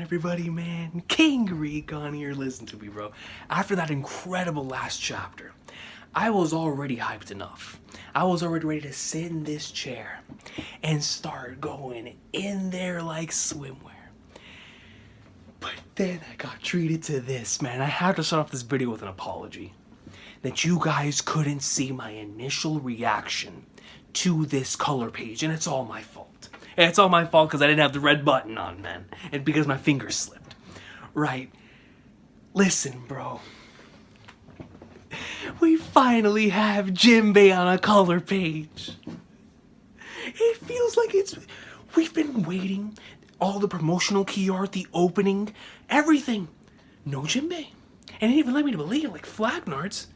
everybody, man? King Recon here. Listen to me, bro. After that incredible last chapter, I was already hyped enough. I was already ready to sit in this chair and start going in there like swimwear. But then I got treated to this, man. I have to start off this video with an apology. That you guys couldn't see my initial reaction to this color page, and it's all my fault. And it's all my fault because I didn't have the red button on, man. And because my fingers slipped. Right. Listen, bro. We finally have Jinbei on a color page. It feels like we've been waiting. All the promotional key art, the opening, everything. No Jinbei. And it even led me to believe, like, Flagnards,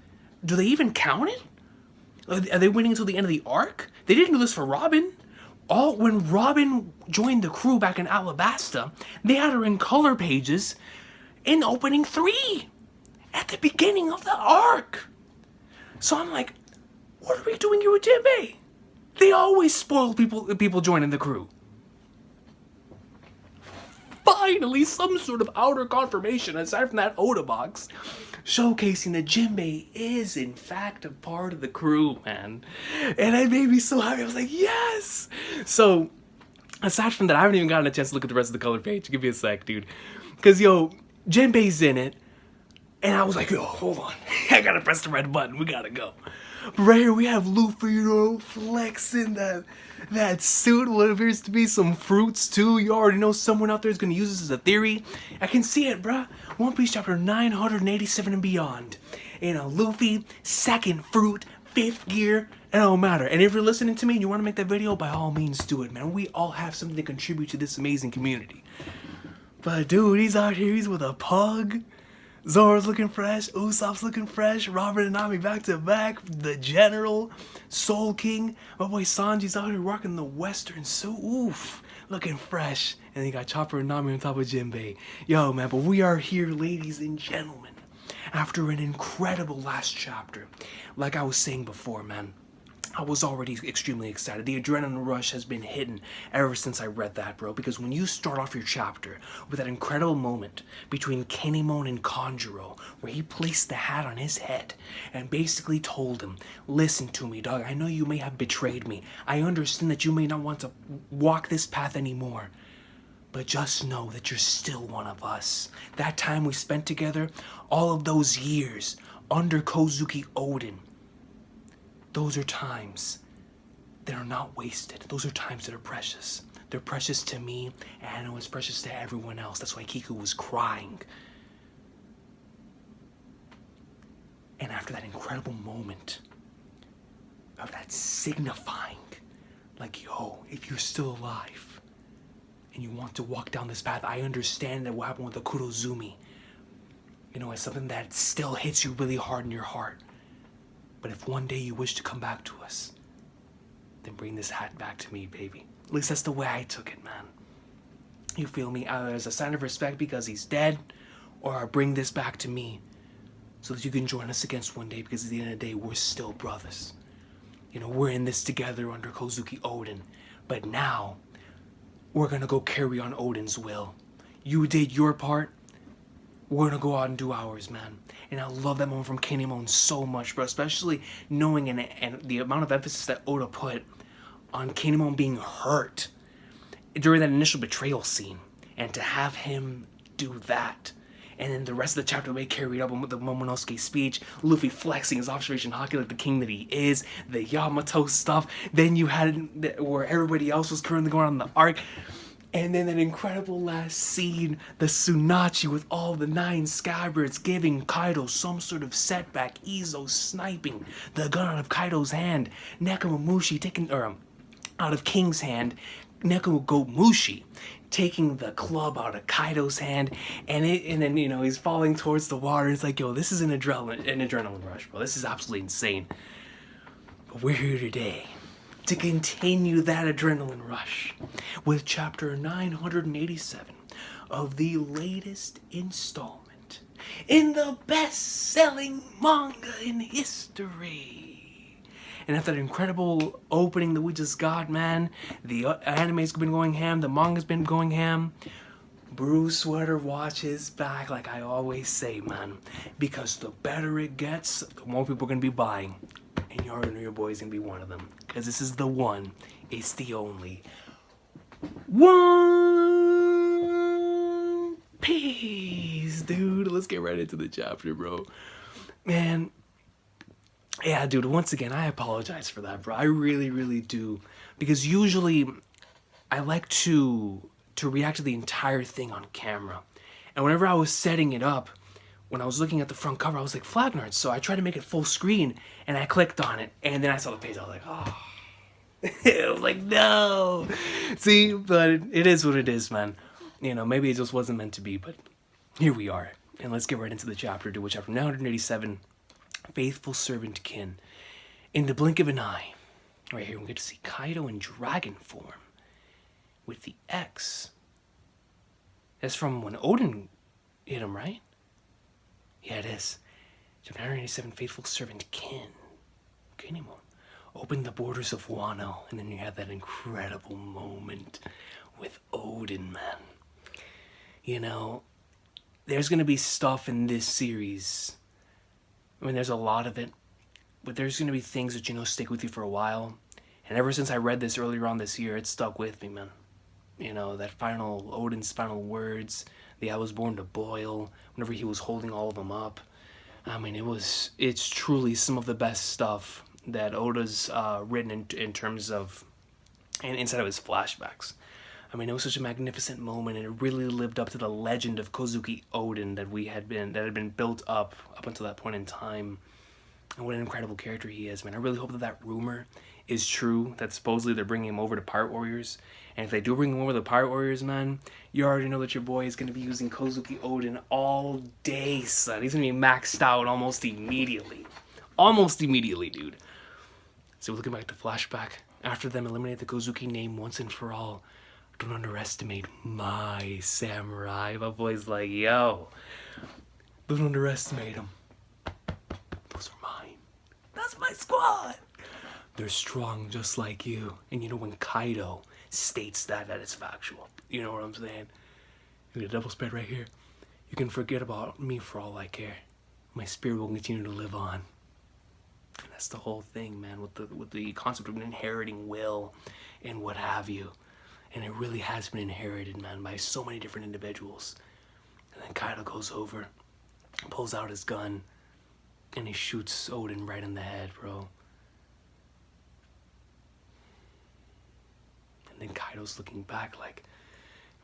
do they even count it? Are they waiting until the end of the arc? They didn't do this for Robin. When Robin joined the crew back in Alabasta, they had her in color pages in opening 3 at the beginning of the arc. So I'm like, what are we doing here with Jinbei? They always spoil people joining the crew. Finally, some sort of outer confirmation aside from that Oda box, showcasing that Jinbei is in fact a part of the crew, man. And it made me so happy. I was like, yes! So, aside from that, I haven't even gotten a chance to look at the rest of the color page. Give me a sec, dude. Because, yo, Jinbei's in it. And I was like, yo, hold on. I gotta press the red button. We gotta go. But right here we have Luffy, you know, flexing that suit. What appears to be some fruits, too. You already know someone out there is gonna use this as a theory. I can see it, bruh. One Piece chapter 987 and beyond. You know, Luffy, second fruit, 5th gear. It don't matter. And if you're listening to me and you want to make that video, by all means do it, man. We all have something to contribute to this amazing community. But, dude, he's out here. He's with a pug. Zoro's looking fresh, Usopp's looking fresh, Robert and Nami back to back, the General, Soul King, my boy Sanji's out here rocking the Western suit, oof, looking fresh. And then you got Chopper and Nami on top of Jinbei. Yo, man, but we are here, ladies and gentlemen, after an incredible last chapter. Like I was saying before, man, I was already extremely excited. The adrenaline rush has been hidden ever since I read that, bro. Because when you start off your chapter with that incredible moment between Kinemon and Kanjuro, where he placed the hat on his head and basically told him, listen to me, dog. I know you may have betrayed me. I understand that you may not want to walk this path anymore. But just know that you're still one of us. That time we spent together, all of those years under Kozuki Oden, those are times that are not wasted. Those are times that are precious. They're precious to me, and I know it's precious to everyone else. That's why Kiku was crying. And after that incredible moment of that signifying, like, yo, if you're still alive and you want to walk down this path, I understand that what happened with the Kurozumi, you know, it's something that still hits you really hard in your heart. But if one day you wish to come back to us, then bring this hat back to me, baby. At least that's the way I took it, man. You feel me? Either as a sign of respect because he's dead, or bring this back to me so that you can join us against one day, because at the end of the day, we're still brothers. You know, we're in this together under Kozuki Oden. But now, we're gonna go carry on Oden's will. You did your part. We're gonna go out and do ours, man. And I love that moment from Kinemon so much, bro. Especially knowing and the amount of emphasis that Oda put on Kinemon being hurt during that initial betrayal scene. And to have him do that. And then the rest of the chapter, the way carried up with the Momonosuke speech, Luffy flexing his observation hockey like the king that he is, the Yamato stuff. Then you had where everybody else was currently going on the arc. And then that incredible last scene, the Tsunachi with all the 9 scabbards giving Kaido some sort of setback. Izo sniping the gun out of Kaido's hand. Nekomamushi taking, out of King's hand. Nekomamushi taking the club out of Kaido's hand. And then, you know, he's falling towards the water. It's like, yo, this is an adrenaline rush, bro. This is absolutely insane. But we're here today to continue that adrenaline rush with chapter 987 of the latest installment in the best-selling manga in history. And after that incredible opening that we just got, man, the anime's been going ham, the manga's been going ham, Brew sweater watch his back, like I always say, man. Because the better it gets, the more people are gonna be buying. And you already know your boy's gonna be one of them. Because this is the one, it's the only One Piece, dude. Let's get right into the chapter, bro. Man, yeah, dude, once again, I apologize for that, bro. I really, really do. Because usually I like to react to the entire thing on camera. And whenever I was setting it up, when I was looking at the front cover, I was like, Flagnard. So I tried to make it full screen, and I clicked on it, and then I saw the page. I was like, oh. I was like, no. See, but it is what it is, man. You know, maybe it just wasn't meant to be, but here we are. And let's get right into the chapter, dude. Chapter 987, Faithful Servant Kin. In the blink of an eye, right here, we get to see Kaido in dragon form with the X. That's from when Odin hit him, right? Yeah, it is. Chapter 987, Faithful Servant Kin. Kinemon. Open the borders of Wano, and then you have that incredible moment with Odin, man. You know, there's going to be stuff in this series. I mean, there's a lot of it, but there's going to be things that, you know, stick with you for a while. And ever since I read this earlier on this year, it stuck with me, man. You know, that final, Odin's final words, the I was born to boil, whenever he was holding all of them up. I mean, it's truly some of the best stuff that Oda's written in terms of, and inside of his flashbacks. I mean, it was such a magnificent moment, and it really lived up to the legend of Kozuki Odin that had been built up until that point in time. And what an incredible character he is, man. I really hope that rumor is true, that supposedly they're bringing him over to Pirate Warriors. And if they do bring him over to the Pirate Warriors, man, you already know that your boy is going to be using Kozuki Odin all day, son. He's going to be maxed out almost immediately. Almost immediately, dude. So looking back to flashback, after them eliminate the Kozuki name once and for all, don't underestimate my samurai. My boy's like, yo, don't underestimate them. Those are mine. That's my squad. They're strong just like you. And you know when Kaido states that it's factual. You know what I'm saying? You get a double spread right here. You can forget about me for all I care. My spirit will continue to live on. And that's the whole thing, man, with the concept of inheriting will and what have you. And it really has been inherited, man, by so many different individuals. And then Kaido goes over, pulls out his gun, and he shoots Odin right in the head, bro. And then Kaido's looking back, like,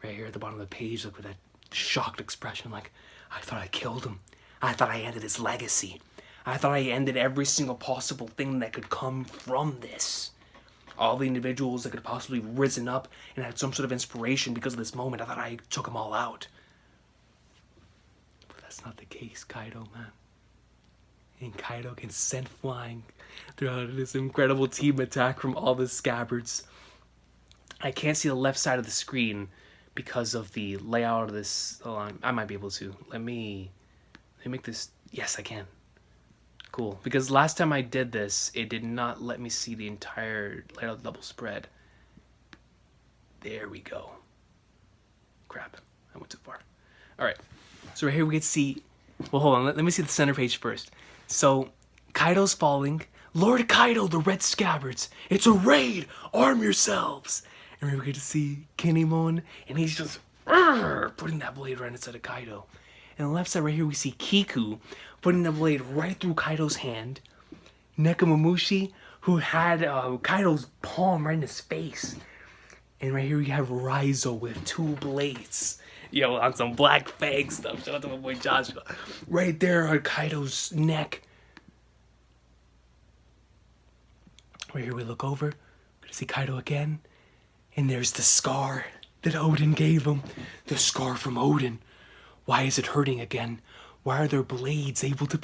right here at the bottom of the page, like with that shocked expression, like, I thought I killed him. I thought I ended his legacy. I thought I ended every single possible thing that could come from this. All the individuals that could possibly risen up and had some sort of inspiration because of this moment, I thought I took them all out. But that's not the case, Kaido, man. And Kaido can send flying throughout this incredible team attack from all the scabbards. I can't see the left side of the screen because of the layout of this. Oh, I might be able to. Let me make this. Yes, I can. Cool. Because last time I did this, it did not let me see the entire layout of the double spread. There we go. Crap. I went too far. Alright. So right here we can see. Well, hold on. Let me see the center page first. So, Kaido's falling. Lord Kaido, the Red Scabbards. It's a raid! Arm yourselves! And we get to see Kinemon, and he's just putting that blade right inside of Kaido. And on the left side right here, we see Kiku putting the blade right through Kaido's hand. Nekomamushi, who had Kaido's palm right in his face. And right here we have Raizo with 2 blades. Yo, on some Black Fang stuff. Shout out to my boy Joshua. Right there on Kaido's neck. Right here we look over. We're gonna see Kaido again. And there's the scar that Odin gave him. The scar from Odin. Why is it hurting again? Why are there blades able to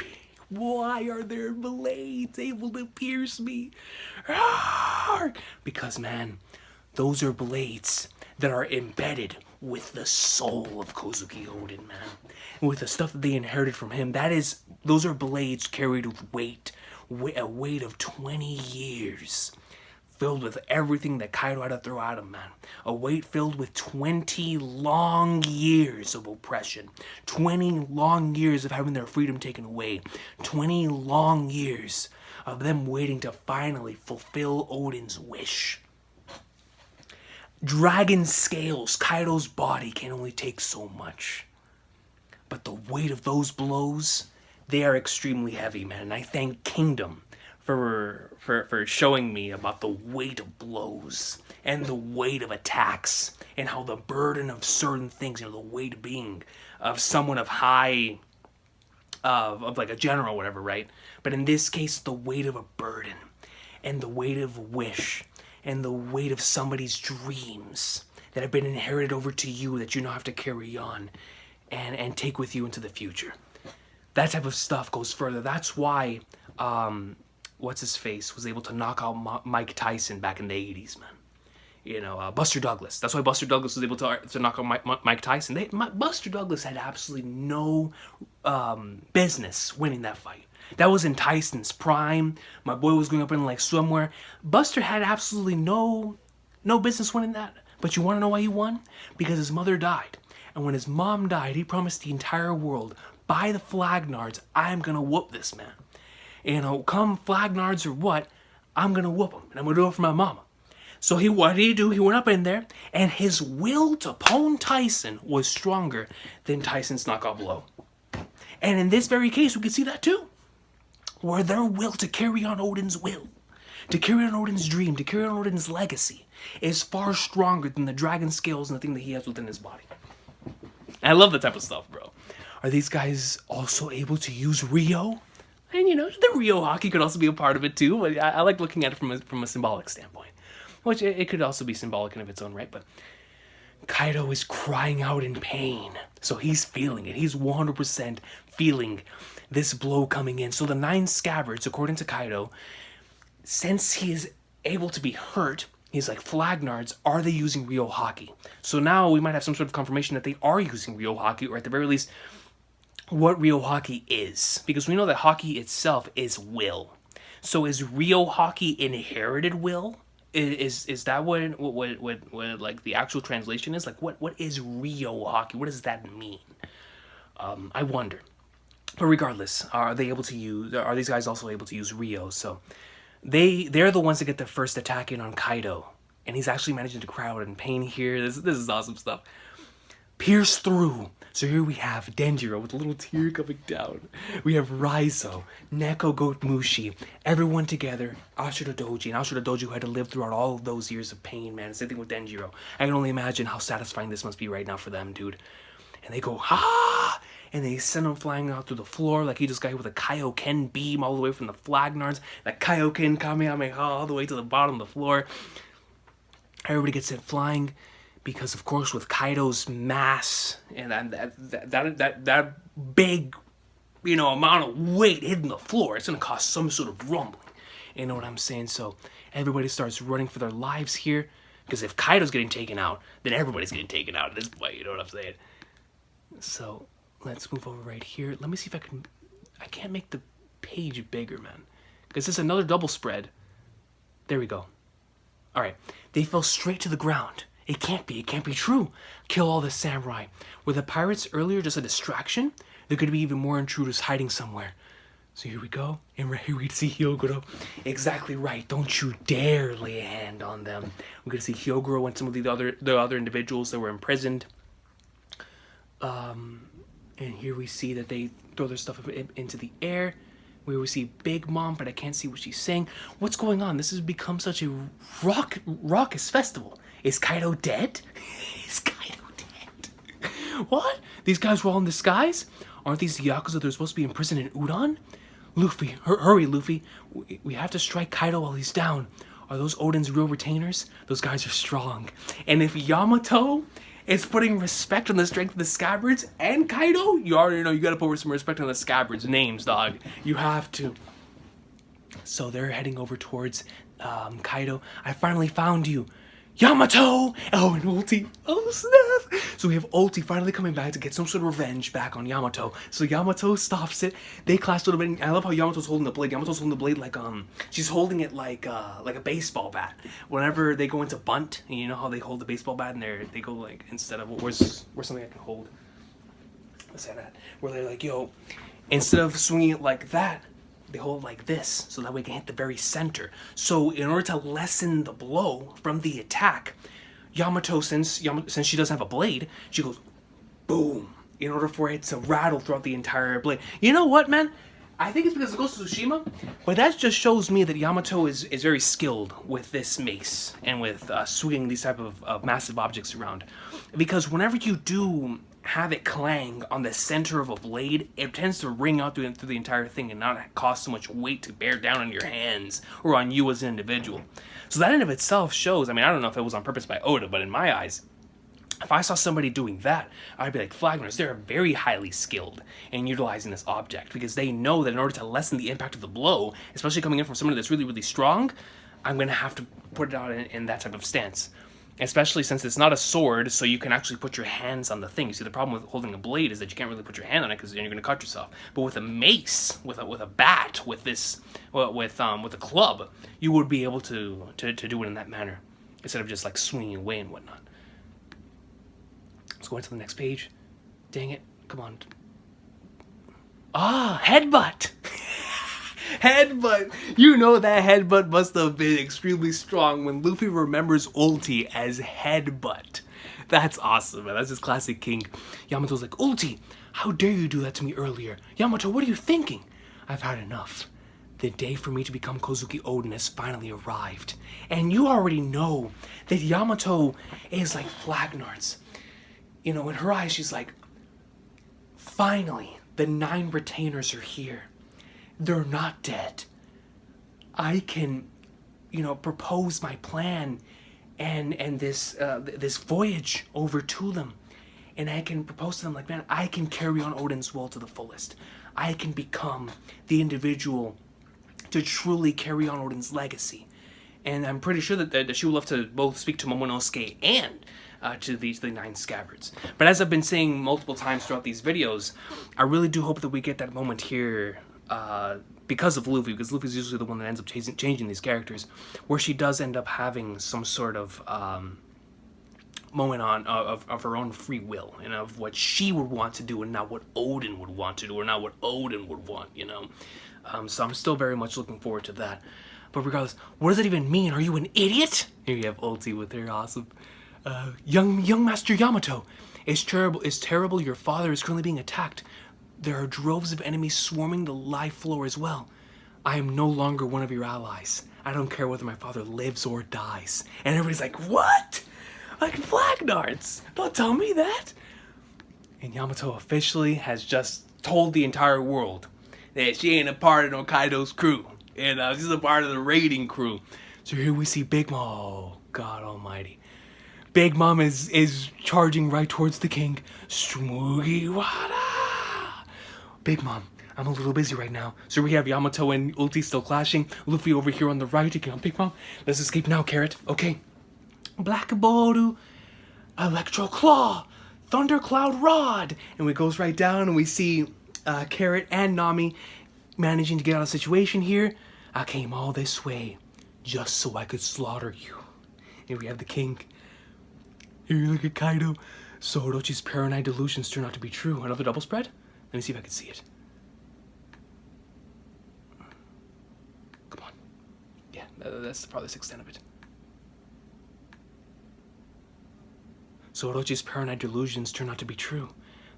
Why are there blades able to pierce me? Because, man, those are blades that are embedded with the soul of Kozuki Odin, man. And with the stuff that they inherited from him, those are blades carried with weight. A weight of 20 years. filled with everything that Kaido had to throw at him, man. A weight filled with 20 long years of oppression. 20 long years of having their freedom taken away. 20 long years of them waiting to finally fulfill Odin's wish. Dragon scales, Kaido's body can only take so much. But the weight of those blows, they are extremely heavy, man. And I thank Kingdom for showing me about the weight of blows and the weight of attacks and how the burden of certain things, the weight being of someone of high, of like a general or whatever, right? But in this case, the weight of a burden and the weight of a wish and the weight of somebody's dreams that have been inherited over to you that you now have to carry on and take with you into the future. That type of stuff goes further. That's why, what's his face was able to knock out Mike Tyson back in the 80s, man. Buster Douglas. That's why Buster Douglas was able to knock out Mike Tyson. Buster Douglas had absolutely no business winning that fight. That was in Tyson's prime. My boy was going up in like swimwear. Buster had absolutely no business winning that. But you want to know why he won? Because his mother died. And when his mom died, he promised the entire world, by the Flagnards, I'm going to whoop this man. Come Flagnards or what, I'm going to whoop him. And I'm going to do it for my mama. So what did he do? He went up in there, and his will to pwn Tyson was stronger than Tyson's knockout blow. And in this very case, we can see that too. Where their will to carry on Odin's will, to carry on Odin's dream, to carry on Odin's legacy, is far stronger than the dragon scales and the thing that he has within his body. I love that type of stuff, bro. Are these guys also able to use Rio? And the Rio hockey could also be a part of it too. But I like looking at it from a symbolic standpoint, which it could also be symbolic in of its own right. But Kaido is crying out in pain, so he's feeling it. He's 100% feeling this blow coming in. So the 9 scabbards, according to Kaido, since he is able to be hurt, he's like, Flagnards, are they using Rio hockey? So now we might have some sort of confirmation that they are using Rio hockey, or at the very least, what Rio hockey is. Because we know that hockey itself is will. So is Rio hockey inherited will? Is that what like the actual translation is? Like what is Rio hockey? What does that mean? I wonder. But regardless, are these guys also able to use Rio? So they're the ones that get the first attack in on Kaido. And he's actually managing to cry out in pain here. This is awesome stuff. Pierce through. So here we have Denjiro with a little tear coming down. We have Raizo, Neko Goat Mushi, everyone together, Ashura Doji. And Ashura Doji who had to live throughout all of those years of pain, man. Same thing with Denjiro. I can only imagine how satisfying this must be right now for them, dude. And they go, ha! And they send him flying out through the floor like he just got hit with a Kaioken beam all the way from the Flagnards. That Kaioken Kamehameha all the way to the bottom of the floor. Everybody gets sent flying. Because of course, with Kaido's mass and that big, amount of weight hitting the floor, it's gonna cause some sort of rumbling. You know what I'm saying? So everybody starts running for their lives here. Because if Kaido's getting taken out, then everybody's getting taken out at this point. You know what I'm saying? So let's move over right here. Let me see if I can. I can't make the page bigger, man. Because it's another double spread. There we go. All right. They fell straight to the ground. It can't be true. Kill all the samurai. Were the pirates earlier just a distraction? There could be even more intruders hiding somewhere. So here we go. And right here we see Hyogoro. Exactly right. Don't you dare lay a hand on them. We're going to see Hyogoro and some of the other individuals that were imprisoned. And here we see that they throw their stuff into the air. We see Big Mom, but I can't see what she's saying. What's going on? This has become such a raucous festival. Is Kaido dead? Is Kaido dead? What? These guys were all in disguise? Aren't these the Yakuza that are supposed to be imprisoned in Udon? Luffy, hurry, Luffy. We have to strike Kaido while he's down. Are those Odin's real retainers? Those guys are strong. And if Yamato is putting respect on the strength of the scabbards and Kaido, you already know you gotta put some respect on the scabbards' names, dog. You have to. So they're heading over towards Kaido. I finally found you. Yamato! Oh, and ulti. Oh, snap! So we have ulti finally coming back to get some sort of revenge back on Yamato. So Yamato stops it. They clash a little bit. And I love how Yamato's holding the blade. Yamato's holding the blade like, she's holding it like a baseball bat. Whenever they go into bunt, and you know how they hold the baseball bat and they go like, instead of, where's something I can hold? Let's say that. Where they're like, yo, instead of swinging it like that, they hold it like this, so that way they can hit the very center. So in order to lessen the blow from the attack, Yamato, since she doesn't have a blade, she goes boom, in order for it to rattle throughout the entire blade. You know what, man? I think it's because of Ghost of Tsushima, but that just shows me that Yamato is very skilled with this mace and with swinging these type of massive objects around. Because whenever you do have it clang on the center of a blade, it tends to ring out through the entire thing and not cause so much weight to bear down on your hands or on you as an individual. So that in of itself shows, I mean, I don't know if it was on purpose by Oda, but in my eyes, if I saw somebody doing that, I'd be like, Flagners, they're very highly skilled in utilizing this object, because they know that in order to lessen the impact of the blow, especially coming in from somebody that's really, really strong, I'm going to have to put it out in that type of stance. Especially since it's not a sword, so you can actually put your hands on the thing. See, the problem with holding a blade is that you can't really put your hand on it because then you're going to cut yourself. But with a mace, with a bat, with this, with a club, you would be able to do it in that manner instead of just like swinging away and whatnot. Let's go into the next page. Dang it! Come on. Ah, headbutt. Headbutt! You know that headbutt must have been extremely strong when Luffy remembers ulti as headbutt. That's awesome, man. That's just classic King. Yamato's like, Ulti, how dare you do that to me earlier? Yamato, what are you thinking? I've had enough. The day for me to become Kozuki Oden has finally arrived. And you already know that Yamato is like Flagnards. You know, in her eyes, she's like, finally, the 9 retainers are here. They're not dead. I can, you know, propose my plan and this this voyage over to them. And I can propose to them like, man, I can carry on Odin's will to the fullest. I can become the individual to truly carry on Odin's legacy. And I'm pretty sure that she would love to both speak to Momonosuke and to the 9 scabbards. But as I've been saying multiple times throughout these videos, I really do hope that we get that moment here because of Luffy, because Luffy's usually the one that ends up changing these characters, where she does end up having some sort of moment of her own free will, and of what she would want to do and not what Odin would want to do, or not what Odin would want, you know? So I'm still very much looking forward to that. But regardless, what does that even mean? Are you an idiot? Here you have Ulti with her awesome. Young Master Yamato, it's terrible. Your father is currently being attacked. There are droves of enemies swarming the live floor as well. I am no longer one of your allies. I don't care whether my father lives or dies. And everybody's like, what? Like Flagnards? Don't tell me that. And Yamato officially has just told the entire world that she ain't a part of no Kaido's crew. And she's a part of the raiding crew. So here we see Big Mom. Oh, God almighty. Big Mom is charging right towards the king. Smugiwara. Big Mom, I'm a little busy right now. So we have Yamato and Ulti still clashing. Luffy over here on the right. Okay, Big Mom, let's escape now, Carrot. Okay. Black Boru, Electro Claw, Thundercloud Rod. And it goes right down and we see Carrot and Nami managing to get out of the situation here. I came all this way just so I could slaughter you. Here we have the king. Here you look at Kaido. So Orochi's paranoid delusions turn out to be true. Another double spread? Let me see if I can see it. Come on. Yeah, that's probably the extent of it. So Orochi's paranoid delusions turn out to be true.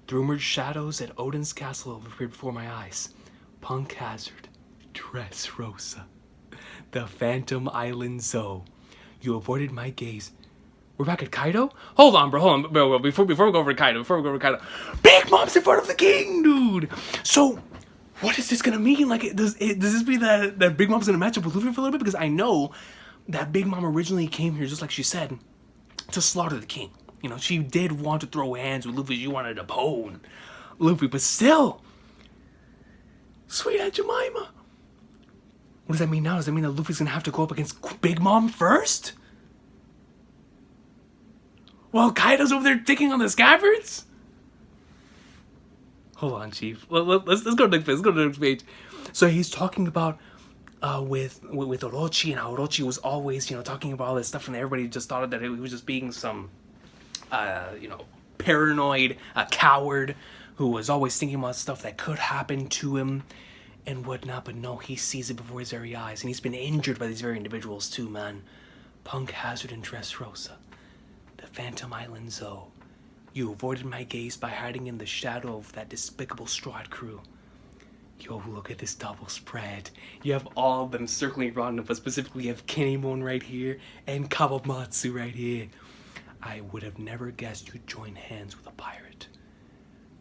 The rumored shadows at Odin's castle have appeared before my eyes. Punk Hazard, Dressrosa, the Phantom Island Zoe. You avoided my gaze. We're back at Kaido? Hold on, bro. Before we go over to Kaido. Big Mom's in front of the king, dude! So, what is this gonna mean? Like, does this mean that Big Mom's gonna match up with Luffy for a little bit? Because I know that Big Mom originally came here, just like she said, to slaughter the king. You know, she did want to throw hands with Luffy. She wanted to bone Luffy, but still. Sweet Aunt Jemima. What does that mean now? Does that mean that Luffy's gonna have to go up against Big Mom first? While Kaido's over there digging on the scabbards? Hold on, Chief. Let's go to the next page. Let's go to the next page. So he's talking about with Orochi, and how Orochi was always, talking about all this stuff, and everybody just thought that he was just being some, paranoid, coward who was always thinking about stuff that could happen to him and whatnot. But no, he sees it before his very eyes, and he's been injured by these very individuals too, man. Punk Hazard and Dressrosa, the Phantom Island Zoe. You avoided my gaze by hiding in the shadow of that despicable Straw Hat crew. Yo, look at this double spread. You have all of them circling around him, but specifically you have Kinemon right here and Kawamatsu right here. I would have never guessed you'd join hands with a pirate.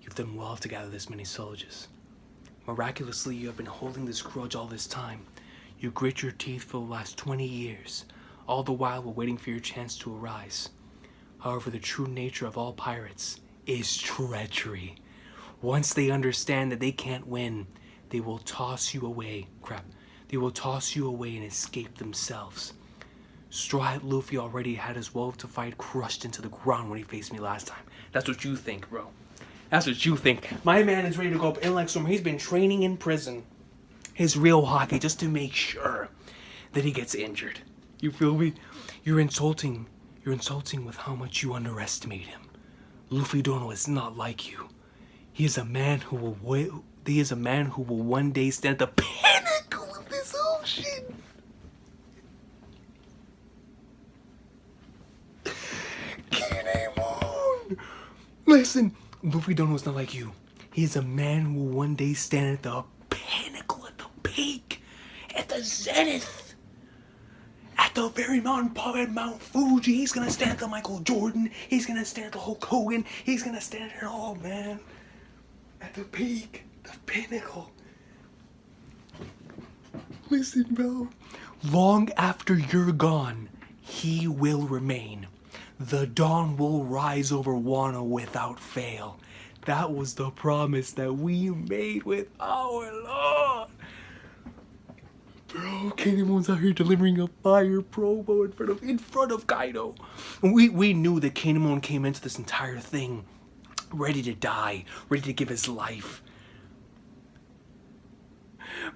You've done well to gather this many soldiers. Miraculously, you have been holding this grudge all this time. You grit your teeth for the last 20 years, all the while we're waiting for your chance to arise. However, the true nature of all pirates is treachery. Once they understand that they can't win, they will toss you away. They will toss you away and escape themselves. Straw Hat Luffy already had his will to fight crushed into the ground when he faced me last time. That's what you think, bro. That's what you think. My man is ready to go up in like summer. He's been training in prison, his real hockey, just to make sure that he gets injured. You feel me? You're insulting with how much you underestimate him. Luffy Dono is not like you. He is a man who will one day stand at the pinnacle of this ocean. Kinemon! Listen, Luffy Dono is not like you. He is a man who will one day stand at the pinnacle, at the peak, at the zenith, at the very Mount Fuji. He's gonna stand at the Michael Jordan. He's gonna stand at the Hulk Hogan. He's gonna stand at it all, man. At the peak, the pinnacle. Listen, bro. Long after you're gone, he will remain. The dawn will rise over Wano without fail. That was the promise that we made with our Lord. Bro, Kinemon's out here delivering a fire promo in front of Kaido. And we knew that Kinemon came into this entire thing ready to die, ready to give his life.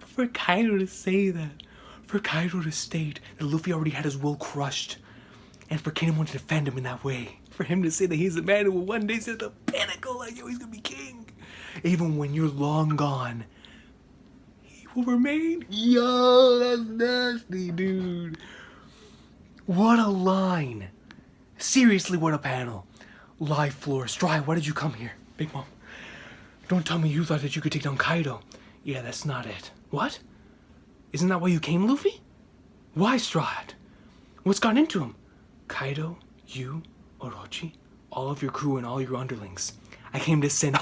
But for Kaido to say that, for Kaido to state that Luffy already had his will crushed, and for Kinemon to defend him in that way, for him to say that he's the man who will one day sit at the pinnacle, like, yo, he's gonna be king. Even when you're long gone, he will remain. Yo, that's nasty, dude. What a line. Seriously, what a panel. Live floor. Straw Hat, why did you come here? Big Mom, don't tell me you thought that you could take down Kaido. Yeah, that's not it. What? Isn't that why you came, Luffy? Why, Straw Hat? What's gone into him? Kaido, you, Orochi, all of your crew and all your underlings. I came to send...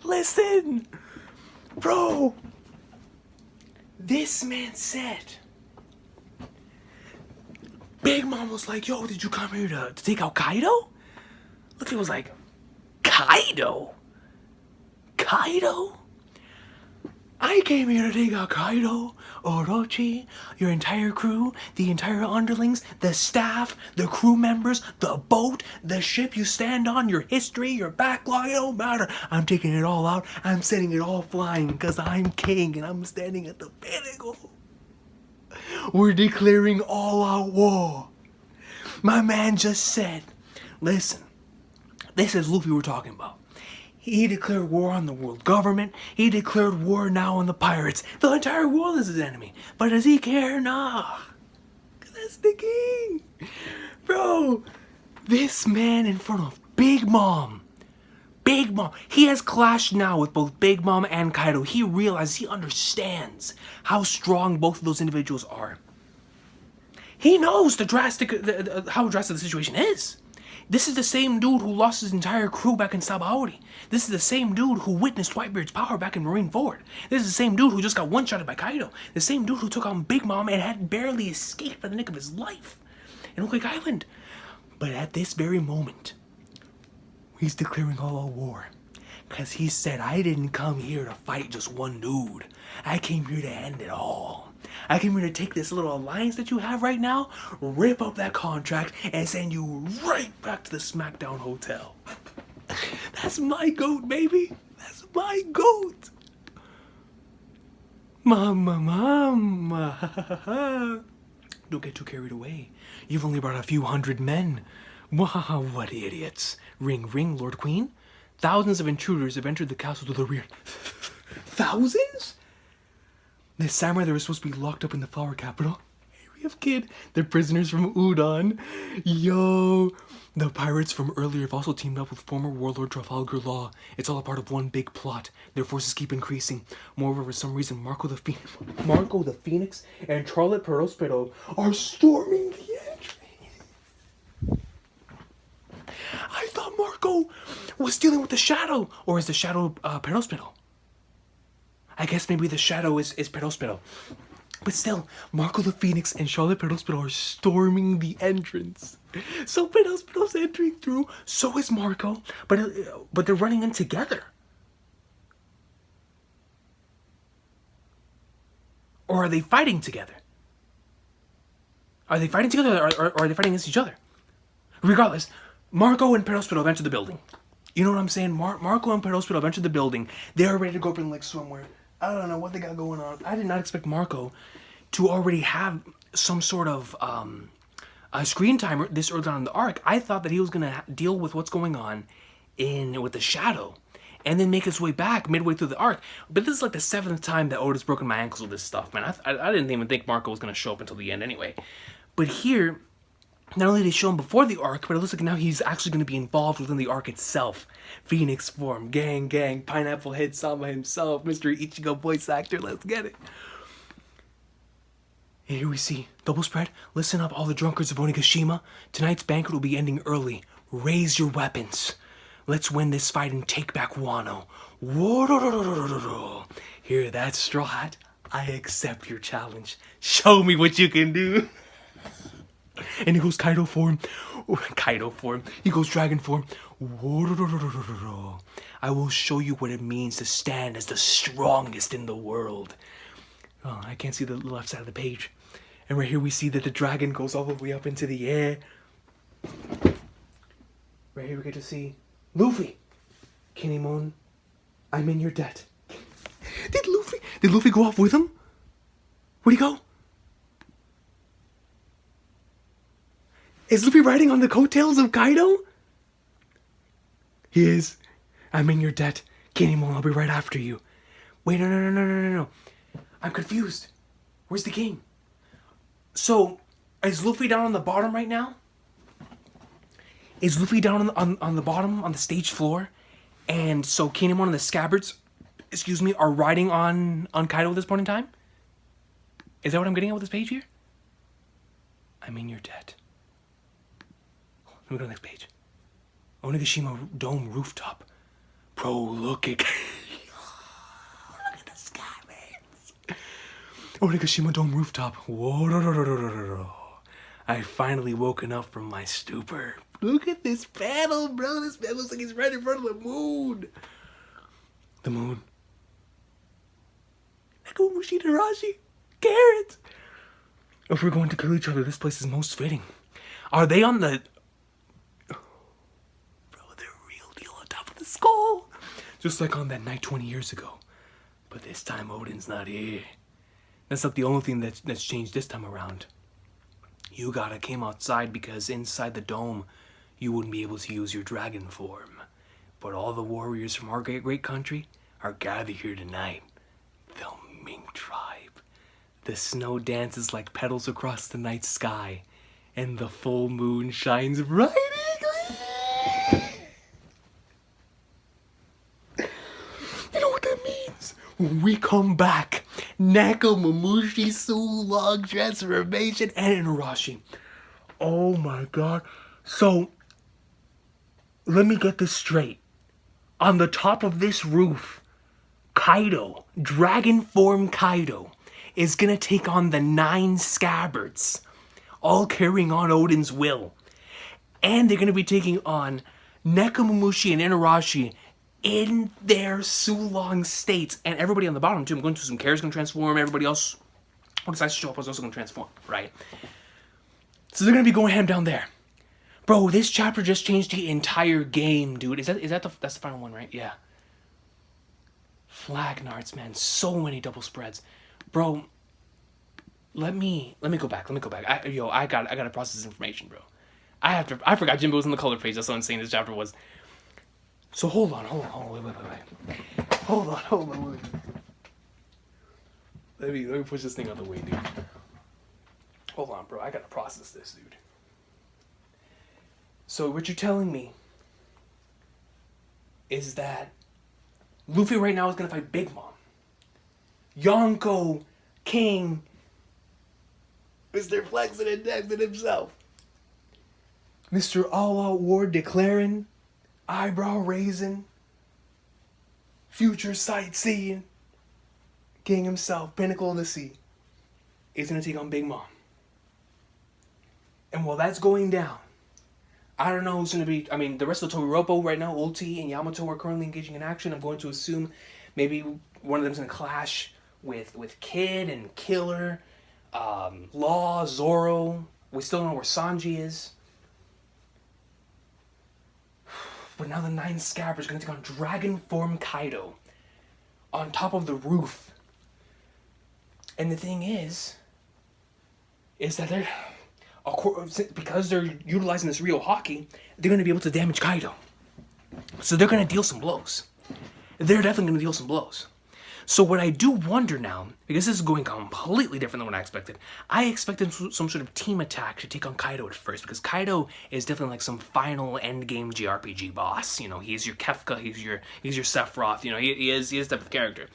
Listen, bro, this man said, Big Mom was like, yo, did you come here to take out Kaido? Luffy was like, Kaido? Kaido? I came here to take out Kaido, Orochi, your entire crew, the entire underlings, the staff, the crew members, the boat, the ship you stand on, your history, your backlog, it don't matter. I'm taking it all out. I'm setting it all flying because I'm king and I'm standing at the pinnacle. We're declaring all-out war. My man just said, listen, this is Luffy we're talking about. He declared war on the world government. He declared war now on the pirates. The entire world is his enemy. But does he care? Nah. Because that's the king. Bro, this man in front of Big Mom. Big Mom. He has clashed now with both Big Mom and Kaido. He realizes, he understands how strong both of those individuals are. He knows how drastic the situation is. This is the same dude who lost his entire crew back in Sabaody. This is the same dude who witnessed Whitebeard's power back in Marineford. This is the same dude who just got one-shotted by Kaido. The same dude who took on Big Mom and had barely escaped by the nick of his life in Oak Lake Island. But at this very moment, he's declaring all out war. Because he said, I didn't come here to fight just one dude. I came here to end it all. I came here to take this little alliance that you have right now, rip up that contract, and send you right back to the SmackDown Hotel. That's my goat, baby. That's my goat. Mama. Don't get too carried away. You've only brought a few hundred men. Wow, what idiots. Ring, ring, Lord Queen. Thousands of intruders have entered the castle to the rear. Thousands? The samurai that were supposed to be locked up in the flower capital. We have kid. They're prisoners from Udon. Yo. The pirates from earlier have also teamed up with former warlord Trafalgar Law. It's all a part of one big plot. Their forces keep increasing. Moreover, for some reason, Marco the Phoenix and Charlotte Perospero are storming the entry. I thought Marco was dealing with the Shadow. Or is the Shadow Perospero? I guess maybe the Shadow is Perospero. But still, Marco the Phoenix and Charlotte Perospero are storming the entrance. So Perospero's entering through, so is Marco, but they're running in together. Or are they fighting together? Are they fighting together or are they fighting against each other? Regardless, Marco and Perospero have entered the building. You know what I'm saying? Marco and Perospero have entered the building. They're ready to go up and like somewhere. I don't know what they got going on. I did not expect Marco to already have some sort of a screen timer this early on in the arc. I thought that he was going to deal with what's going on with the Shadow and then make his way back midway through the arc. But this is like the 7th time that Oda's broken my ankles with this stuff, man. I didn't even think Marco was going to show up until the end anyway. But here, not only did they show him before the arc, but it looks like now he's actually going to be involved within the arc itself. Phoenix form, gang, Pineapple Head Sama himself, Mr. Ichigo voice actor, let's get it. And here we see, double spread, listen up all the drunkards of Onigashima. Tonight's banquet will be ending early. Raise your weapons. Let's win this fight and take back Wano. Hear that, Straw Hat? I accept your challenge. Show me what you can do. And he goes Kaido form. He goes dragon form. I will show you what it means to stand as the strongest in the world. Oh, I can't see the left side of the page. And right here we see that the dragon goes all the way up into the air. Right here we get to see Luffy. Kinemon, I'm in your debt. Did Luffy go off with him? Where'd he go? Is Luffy riding on the coattails of Kaido? He is. I'm in your debt. Kinemon, I'll be right after you. Wait, no. I'm confused. Where's the king? So, is Luffy down on the bottom right now? Is Luffy down on the bottom, on the stage floor? And so Kinemon and the Scabbards, are riding on Kaido at this point in time? Is that what I'm getting at with this page here? I'm in your debt. Let me go to the next page. Onigashima Dome rooftop. Bro, look at... look at the sky, man. Onigashima Dome rooftop. Whoa. I finally woken up from my stupor. Look at this panel, bro. This man looks like he's right in front of the moon. The moon. Nekomushi Tarashi. Carrots. If we're going to kill each other, this place is most fitting. Are they on the... skull, just like on that night 20 years ago. But this time Odin's not here. That's not the only thing that's changed this time around. Yugata came outside because inside the dome you wouldn't be able to use your dragon form. But all the warriors from our great country are gathered here tonight. The Mink tribe. The snow dances like petals across the night sky, and the full moon shines brightly. When we come back, Nekomamushi Sulong transformation and Inarashi. Oh my god. So, let me get this straight. On the top of this roof, Kaido, dragon form Kaido, is gonna take on the 9 Scabbards, all carrying on Odin's will. And they're going to be taking on Nekomamushi and Inarashi in their Sulong states. And everybody on the bottom, too. I'm going to some characters going to transform. Everybody else who decides to show up is also going to transform, right? So they're going to be going ham down there. Bro, this chapter just changed the entire game, dude. That's the final one, right? Yeah. Flagnards, man. So many double spreads. Bro, let me go back. I gotta process this information, bro. I forgot Jimbo was in the color page. That's how insane this chapter was. So hold on, wait. Hold on, wait. Let me push this thing out of the way, dude. Hold on, bro. I gotta process this, dude. So what you're telling me is that Luffy right now is gonna fight Big Mom, Yonko, King, Mr. Flexin' and Dexin' himself, Mr. All-Out War declaring, eyebrow raising, future sightseeing, King himself, Pinnacle of the Sea, is gonna take on Big Mom. And while that's going down, I don't know who's going to be... I mean, the rest of the Toriropo right now, Ulti and Yamato are currently engaging in action. I'm going to assume maybe one of them's going to clash with Kid and Killer, Law, Zoro. We still don't know where Sanji is. But now the 9 Scabbards are going to take on Dragon Form Kaido on top of the roof. And the thing is that they're... because they're utilizing this Rio Hockey, they're going to be able to damage Kaido. So they're going to deal some blows. They're definitely going to deal some blows. So what I do wonder now, because this is going completely different than what I expected, I expected some sort of team attack to take on Kaido at first, because Kaido is definitely like some final endgame JRPG boss. You know, he's your Kefka, he's your Sephiroth. You know, he is that type of character.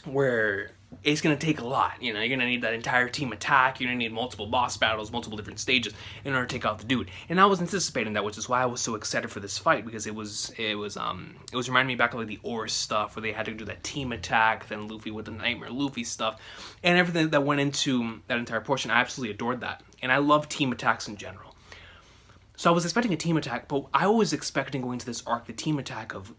Where it's going to take a lot. You know, you're going to need that entire team attack. You're going to need multiple boss battles, multiple different stages in order to take out the dude. And I was anticipating that, which is why I was so excited for this fight, because it was reminding me back of like the Ore stuff where they had to do that team attack, then Luffy with the Nightmare Luffy stuff, and everything that went into that entire portion. I absolutely adored that. And I love team attacks in general. So I was expecting a team attack, but I was expecting going to this arc the team attack of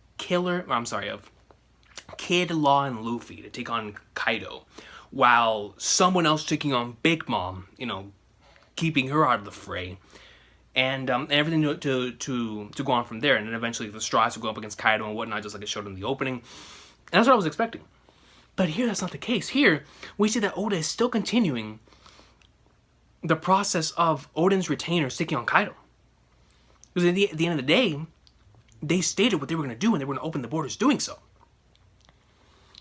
Kid, Law, and Luffy to take on Kaido, while someone else taking on Big Mom, you know, keeping her out of the fray, and everything to go on from there, and then eventually the Straws will go up against Kaido and whatnot, just like it showed in the opening. And that's what I was expecting. But here, that's not the case. Here, we see that Oda is still continuing the process of Oden's retainers taking on Kaido. Because at the end of the day, they stated what they were going to do, and they were going to open the borders doing so.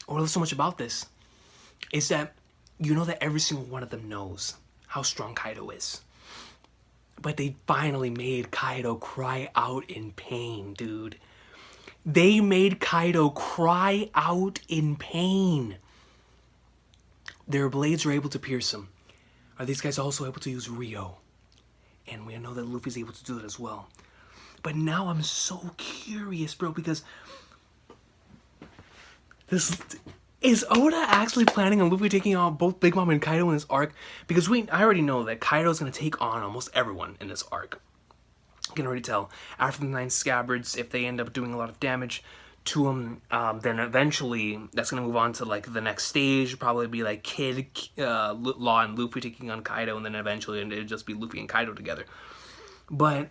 What I love so much about this is that you know that every single one of them knows how strong Kaido is. But they finally made Kaido cry out in pain, dude. They made Kaido cry out in pain. Their blades are able to pierce him. Are these guys also able to use Rio? And we know that Luffy's able to do that as well. But now I'm so curious, bro, because... Is Oda actually planning on Luffy taking on both Big Mom and Kaido in this arc? Because I already know that Kaido's going to take on almost everyone in this arc. I can already tell. After the 9 Scabbards, if they end up doing a lot of damage to him, then eventually that's going to move on to like the next stage. Probably be like Kid, Law, and Luffy taking on Kaido, and then eventually it'll just be Luffy and Kaido together. But...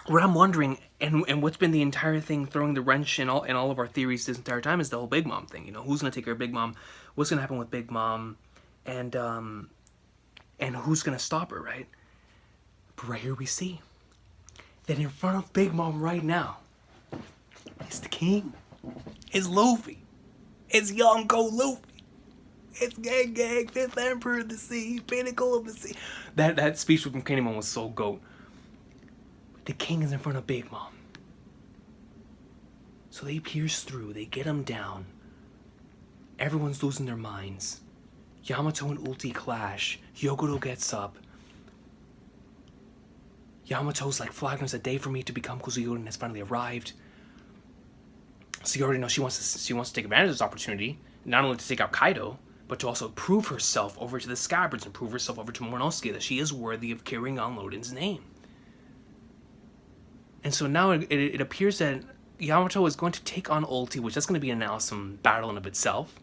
what I'm wondering, and what's been the entire thing throwing the wrench in all of our theories this entire time, is the whole Big Mom thing. You know, who's gonna take care of Big Mom? What's gonna happen with Big Mom? And who's gonna stop her, right? But right here we see that in front of Big Mom right now is the King. It's Luffy. It's Yonko Luffy. It's Gang, 5th Emperor of the Sea, Pinnacle of the Sea. That speech from Kinemon was so goat. The King is in front of Big Mom. So they pierce through. They get him down. Everyone's losing their minds. Yamato and Ulti clash. Yogoro gets up. Yamato's like, Flagnar's a day for me to become Kuzuyorin has finally arrived. So you already know she wants to take advantage of this opportunity. Not only to take out Kaido, but to also prove herself over to the Scabbards and prove herself over to Momonosuke that she is worthy of carrying on Loden's name. And so now it appears that Yamato is going to take on Ulti, which that's going to be an awesome battle in of itself,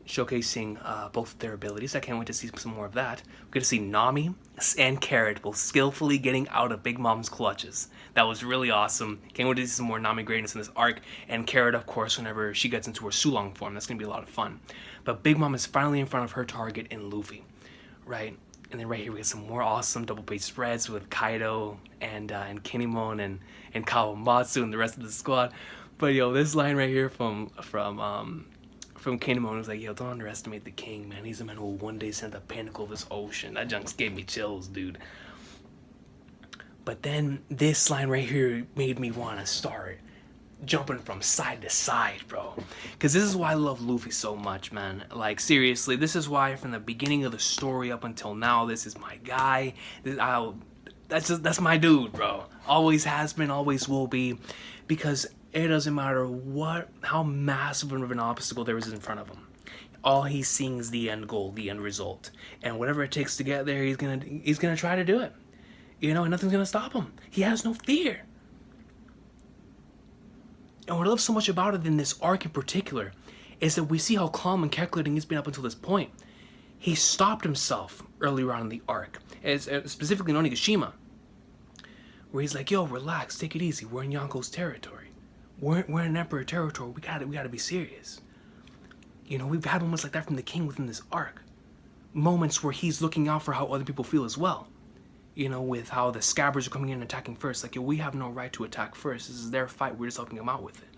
showcasing both their abilities. I can't wait to see some more of that. We're going to see Nami and Carrot both skillfully getting out of Big Mom's clutches. That was really awesome. Can't wait to see some more Nami greatness in this arc. And Carrot, of course, whenever she gets into her Sulong form. That's going to be a lot of fun. But Big Mom is finally in front of her target in Luffy, right? And then right here we get some more awesome double page spreads with Kaido and Kinemon and Kawamatsu and the rest of the squad. But yo, this line right here from Kinemon was like, yo, don't underestimate the king, man. He's a man who will one day send the pinnacle of this ocean. That junk gave me chills, dude. But then this line right here made me want to start jumping from side to side, bro. Because this is why I love Luffy so much, man. Like, seriously, this is why from the beginning of the story up until now, this is my guy. That's my dude, bro. Always has been, always will be. Because it doesn't matter how massive of an obstacle there is in front of him. All he's seeing is the end goal, the end result. And whatever it takes to get there, he's gonna try to do it. You know, and nothing's gonna stop him. He has no fear. And what I love so much about it in this arc in particular is that we see how calm and calculating he's been up until this point. He stopped himself earlier on in the arc, specifically in Onigashima, where he's like, yo, relax, take it easy. We're in Yonko's territory. We're in Emperor territory. We gotta be serious. You know, we've had moments like that from the king within this arc. Moments where he's looking out for how other people feel as well. You know, with how the Scabbards are coming in and attacking first. Like, yo, we have no right to attack first. This is their fight. We're just helping them out with it.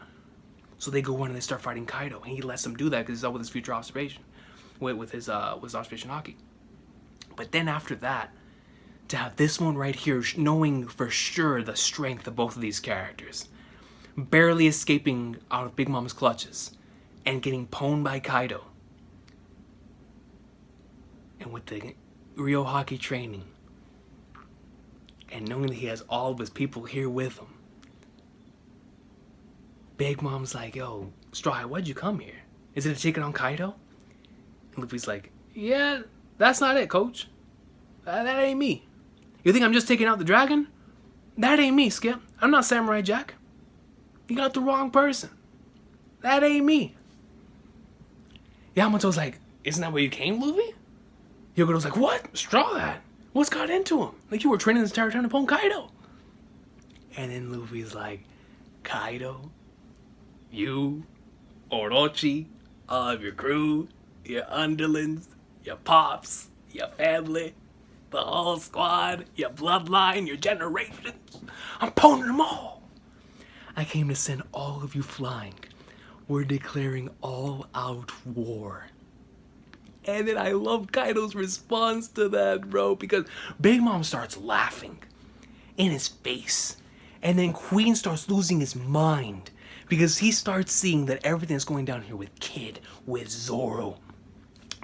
So they go in and they start fighting Kaido. And he lets them do that because he's out with his future observation. With his observation hockey. But then after that, to have this one right here, knowing for sure the strength of both of these characters. Barely escaping out of Big Mom's clutches. And getting pwned by Kaido. And with the Ryo hockey training. And knowing that he has all of his people here with him. Big Mom's like, yo, Straw Hat, why'd you come here? Is it to take it on Kaido? And Luffy's like, yeah, that's not it, coach. That ain't me. You think I'm just taking out the dragon? That ain't me, Skip. I'm not Samurai Jack. You got the wrong person. That ain't me. Yamato's like, isn't that where you came, Luffy? Yogoro's like, what? Straw Hat? What's got into him? Like, you were training this entire time to pwn Kaido. And then Luffy's like, Kaido, you, Orochi, all of your crew, your underlings, your pops, your family, the whole squad, your bloodline, your generations. I'm pwning them all. I came to send all of you flying. We're declaring all-out war. And then I love Kaido's response to that, bro, because Big Mom starts laughing in his face. And then Queen starts losing his mind because he starts seeing that everything that's going down here with Kid, with Zoro,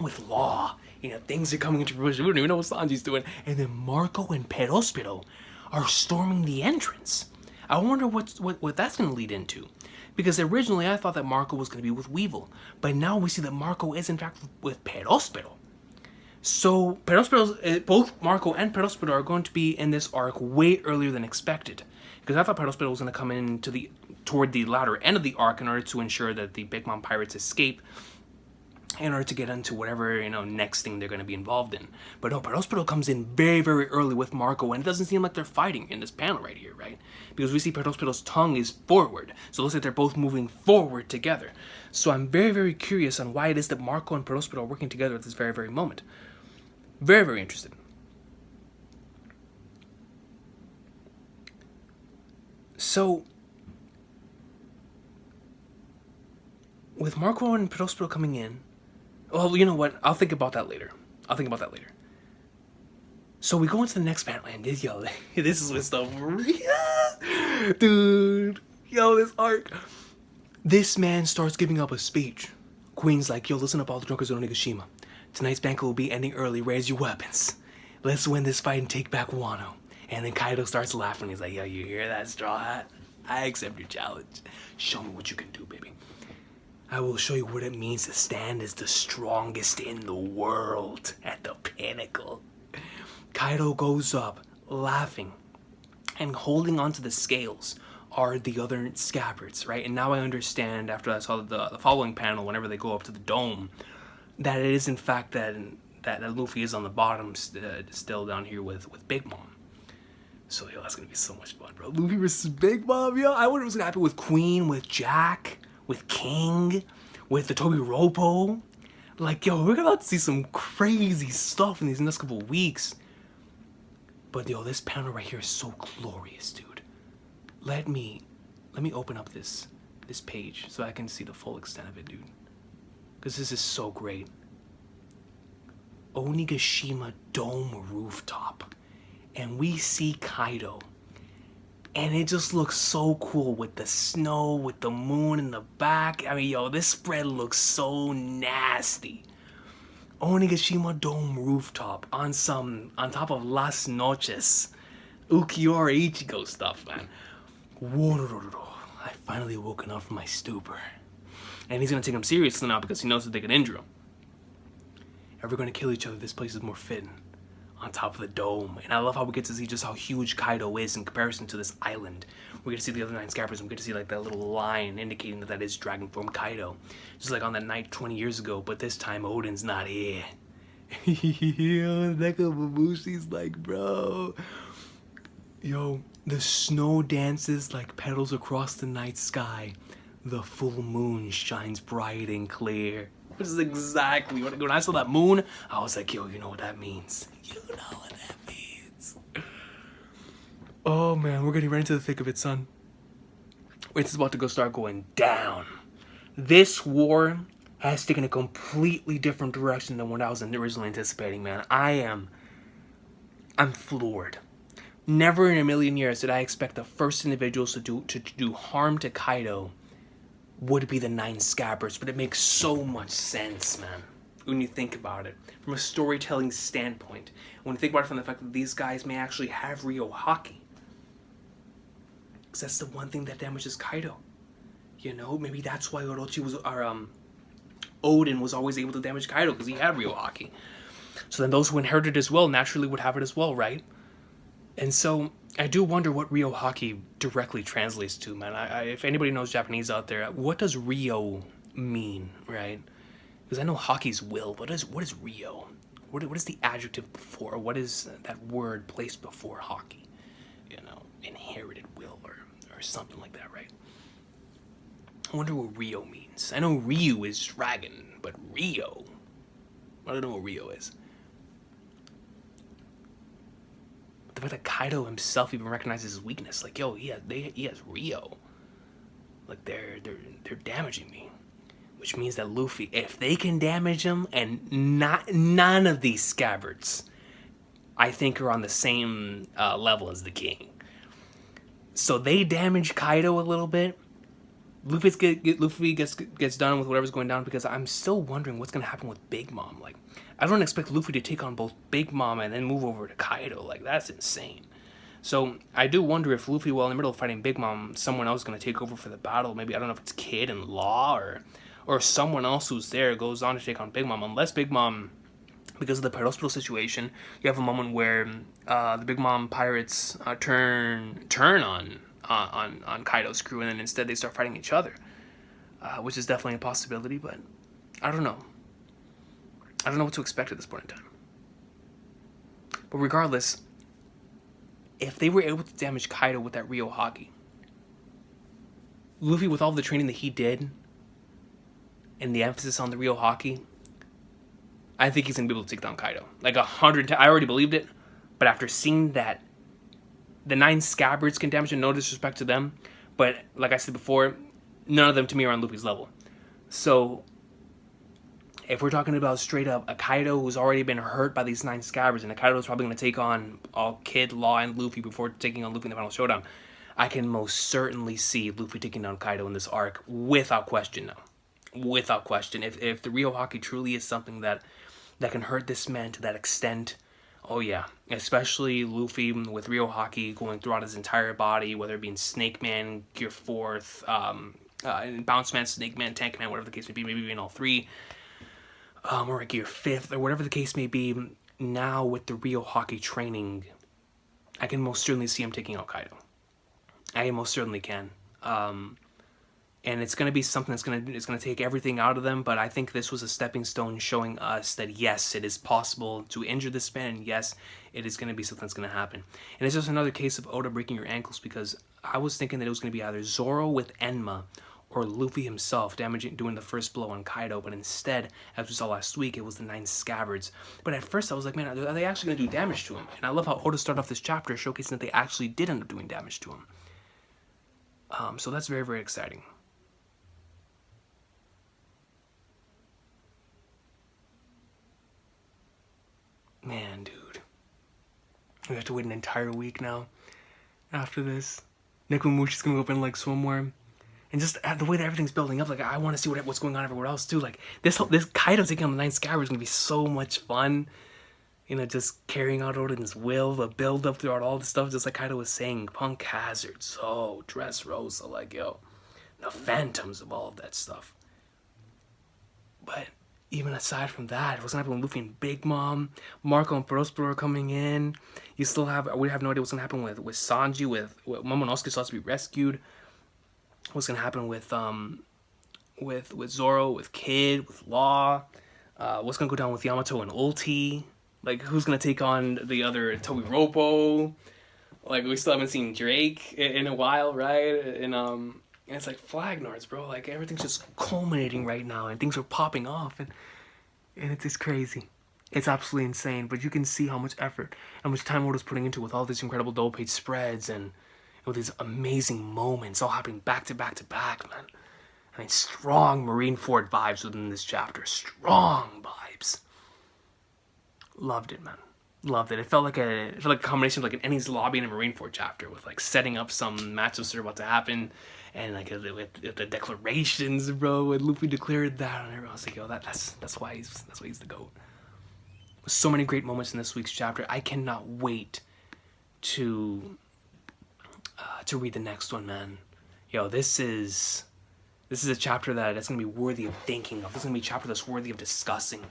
with Law, you know, things are coming into fruition. We don't even know what Sanji's doing. And then Marco and Perospero are storming the entrance. I wonder what that's going to lead into. Because originally I thought that Marco was going to be with Weevil. But now we see that Marco is in fact with Perospero. So both Marco and Perospero are going to be in this arc way earlier than expected. Because I thought Perospero was going to come in toward the latter end of the arc in order to ensure that the Big Mom pirates escape. In order to get into whatever, you know, next thing they're going to be involved in. But no, Perospero comes in very, very early with Marco, and it doesn't seem like they're fighting in this panel right here, right? Because we see Perospero's tongue is forward, so it looks like they're both moving forward together. So I'm very, very curious on why it is that Marco and Perospero are working together at this very, very moment. Very, very interested. So, with Marco and Perospero coming in, well, you know what? I'll think about that later. So we go into the next panel, and this is what stuff, dude. Yo, this arc. This man starts giving up a speech. Queen's like, yo, listen up, all the drunkards in Onigashima. Tonight's banquet will be ending early. Raise your weapons. Let's win this fight and take back Wano. And then Kaido starts laughing. He's like, yo, you hear that, Straw Hat? I accept your challenge. Show me what you can do, baby. I will show you what it means to stand as the strongest in the world at the pinnacle. Kaido goes up, laughing, and holding onto the scales are the other scabbards, right? And now I understand, after I saw the following panel, whenever they go up to the dome, that it is in fact that Luffy is on the bottom, still down here with Big Mom. So yo, that's gonna be so much fun, bro. Luffy versus Big Mom, yo. I wonder what's gonna happen with Queen, with Jack, with King, with the Toby Ropo. Like, yo, we're about to see some crazy stuff in these next couple of weeks. But yo, this panel right here is so glorious, dude. Let me open up this page so I can see the full extent of it, dude. Because this is so great. Onigashima Dome rooftop. And we see Kaido. And it just looks so cool with the snow, with the moon in the back. I mean, yo, this spread looks so nasty. Onigashima Dome rooftop on top of Las Noches. Ukiura Ichigo stuff, man. I finally woken up from my stupor. And he's gonna take him seriously now because he knows that they can injure him. If we're gonna kill each other, this place is more fitting. On top of the dome. And I love how we get to see just how huge Kaido is in comparison to this island. We get to see the other 9 scabbards, and we get to see like that little line indicating that is Dragon Form Kaido. Just like on that night 20 years ago, but this time Odin's not here. Yo, Neko Babushi's like, bro. Yo, the snow dances like petals across the night sky. The full moon shines bright and clear. Which is exactly when I saw that moon, I was like, yo, you know what that means. You know what that means. Oh man, we're getting right into the thick of it, son. It's about to start going down. This war has taken a completely different direction than what I was originally anticipating, man. I'm floored. Never in a million years did I expect the first individuals to do harm to Kaido would be the 9 scabbards, but it makes so much sense, man, when you think about it from a storytelling standpoint. When you think about it from the fact that these guys may actually have Ryo Haki, because that's the one thing that damages Kaido. You know, maybe that's why Odin was always able to damage Kaido, because he had Ryo Haki. So then those who inherited as well naturally would have it as well, right? And so I do wonder what Ryo Haki directly translates to, man. If anybody knows Japanese out there, what does Ryo mean, right? Because I know Haki's will, but what is Ryo? What is the adjective before? What is that word placed before Haki? You know, inherited will or something like that, right? I wonder what Ryo means. I know Ryu is dragon, but Ryo, I don't know what Ryo is. The fact that Kaido himself even recognizes his weakness, like, yo, he has Ryo. Like, they're damaging me, which means that Luffy, if they can damage him, and none of these scabbards, I think, are on the same level as the king. So they damage Kaido a little bit. Luffy gets done with whatever's going down, because I'm still wondering what's gonna happen with Big Mom. Like, I don't expect Luffy to take on both Big Mom and then move over to Kaido. Like, that's insane. So I do wonder if Luffy, while in the middle of fighting Big Mom, someone else is gonna take over for the battle. Maybe, I don't know if it's Kid and Law or someone else who's there goes on to take on Big Mom. Unless Big Mom, because of the hospital situation, you have a moment where the Big Mom pirates turn on Kaido's crew, and then instead they start fighting each other, which is definitely a possibility, but I don't know. I don't know what to expect at this point in time. But regardless, if they were able to damage Kaido with that Ryo Haki, Luffy, with all the training that he did and the emphasis on the Ryo Haki, I think he's going to be able to take down Kaido. Like 100 I already believed it, but after seeing that the 9 scabbards can damage him, no disrespect to them, but like I said before, none of them to me are on Luffy's level. So if we're talking about straight up a Kaido who's already been hurt by these 9 scabbards, and a Kaido is probably going to take on all Kid, Law, and Luffy before taking on Luffy in the final showdown, I can most certainly see Luffy taking down Kaido in this arc without question now. Without question. If the Ryo Haki truly is something that can hurt this man to that extent, oh yeah. Especially Luffy with Ryo Haki going throughout his entire body, whether it be in Snake Man, Gear 4th, in Bounce Man, Snake Man, Tank Man, whatever the case may be, maybe in all three, or a Gear 5th, or whatever the case may be. Now with the Rio hockey training, I can most certainly see him taking out Kaido. I most certainly can. And it's going to be something that's going to take everything out of them, but I think this was a stepping stone showing us that yes, it is possible to injure this man, and yes, it is going to be something that's going to happen. And it's just another case of Oda breaking your ankles, because I was thinking that it was going to be either Zoro with Enma or Luffy himself doing the first blow on Kaido, but instead, as we saw last week, it was the 9 scabbards. But at first I was like, man, are they actually going to do damage to him? And I love how Oda started off this chapter showcasing that they actually did end up doing damage to him. So that's very, very exciting. Man, dude. We have to wait an entire week now after this. Nekomushi's gonna go up and like swimwear. And just the way that everything's building up, like I want to see what's going on everywhere else too. Like this Kaido taking on the 9 Scabbard is gonna be so much fun. You know, just carrying out Oden's will, the build up throughout all the stuff, just like Kaido was saying, Punk Hazard, so Dressrosa, like yo, the phantoms of all of that stuff. But even aside from that, what's gonna happen with Luffy and Big Mom, Marco and Prospero coming in? We have no idea what's gonna happen with Sanji, with Momonosuke still has to be rescued. What's gonna happen with Zoro, with Kid, with Law? What's gonna go down with Yamato and Ulti? Like who's gonna take on the other Tobiropo? Like we still haven't seen Drake in a while, right? And it's like Flag Nords, bro. Like everything's just culminating right now, and things are popping off, and it's just crazy. It's absolutely insane. But you can see how much effort, how much time Oda's putting into with all these incredible double page spreads and with these amazing moments all happening back to back to back, man. I mean, strong Marineford vibes within this chapter. Strong vibes. Loved it, man. Loved it. It felt like a combination of like an Enies Lobby and a Marineford chapter with like setting up some matchups that are about to happen, and like with the declarations, bro. When Luffy declared that, and everyone was like, "Yo, that's why he's the GOAT." So many great moments in this week's chapter. I cannot wait to read the next one, man. Yo, this is a chapter that's gonna be worthy of thinking of. This is gonna be a chapter that's worthy of discussing,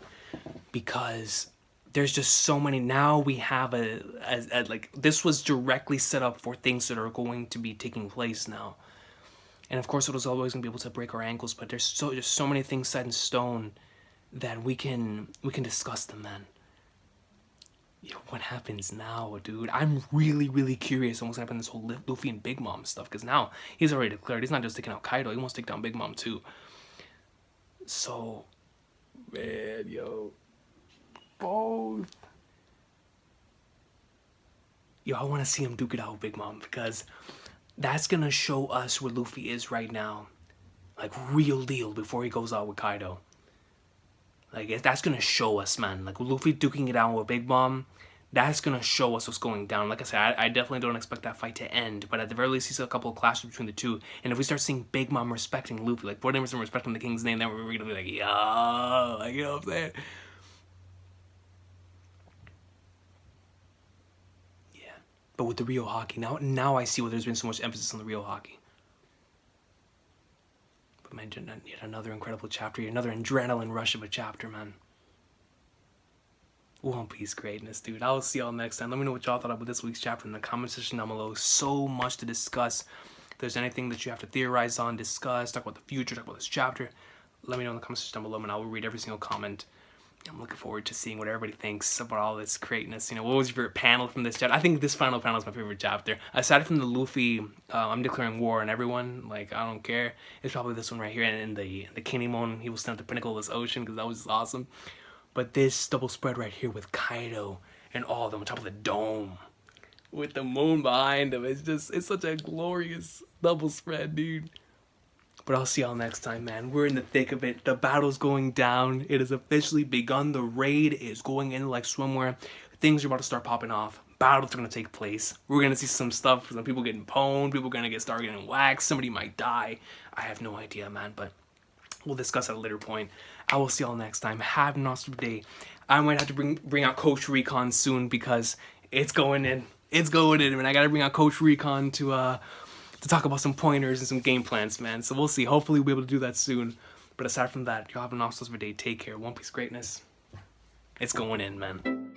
because there's just so many. Now we have like this was directly set up for things that are going to be taking place now. And of course it was always gonna be able to break our ankles, but there's so many things set in stone that we can discuss them, man. Yo, what happens now, dude? I'm really, really curious on what's gonna happen in this whole Luffy and Big Mom stuff, because now he's already declared he's not just taking out Kaido, he wants to take down Big Mom too. So, man, yo, both. Yo, I want to see him duke it out with Big Mom, because that's gonna show us where Luffy is right now, like real deal, before he goes out with Kaido. Like that's gonna show us, man. Like Luffy duking it out with Big Mom, that's gonna show us what's going down. Like I said, I definitely don't expect that fight to end, but at the very least, he's a couple of clashes between the two. And if we start seeing Big Mom respecting Luffy, like for them respecting the King's name, then we're gonna be like, yo, like you know what I'm saying? Yeah. But with the Rio hockey, now I see why there's been so much emphasis on the Rio hockey. Man, yet another incredible chapter, another adrenaline rush of a chapter, man. One Piece greatness, dude. I'll see y'all next time. Let me know what y'all thought about this week's chapter in the comment section down below. So much to discuss. If there's anything that you have to theorize on, discuss, talk about the future, talk about this chapter, let me know in the comment section down below, and I will read every single comment. I'm looking forward to seeing what everybody thinks about all this greatness. You know, what was your favorite panel from this chapter? I think this final panel is my favorite chapter. Aside from the Luffy, I'm declaring war on everyone. Like, I don't care. It's probably this one right here. And the Kinemon, he was standing at the pinnacle of this ocean, because that was awesome. But this double spread right here with Kaido and all of them on top of the dome with the moon behind them. It's such a glorious double spread, dude. But I'll see y'all next time, man. We're in the thick of it. The battle's going down. It has officially begun. The raid is going in like swimwear. Things are about to start popping off. Battles are going to take place. We're going to see some stuff. Some people getting pwned. People are going to start getting waxed. Somebody might die. I have no idea, man. But we'll discuss at a later point. I will see y'all next time. Have an awesome day. I might have to bring out Coach Recon soon, because it's going in. It's going in. And I got to bring out Coach Recon to to talk about some pointers and some game plans, man. So we'll see. Hopefully we'll be able to do that soon. But aside from that, y'all have an awesome day. Take care. One Piece greatness. It's going in, man.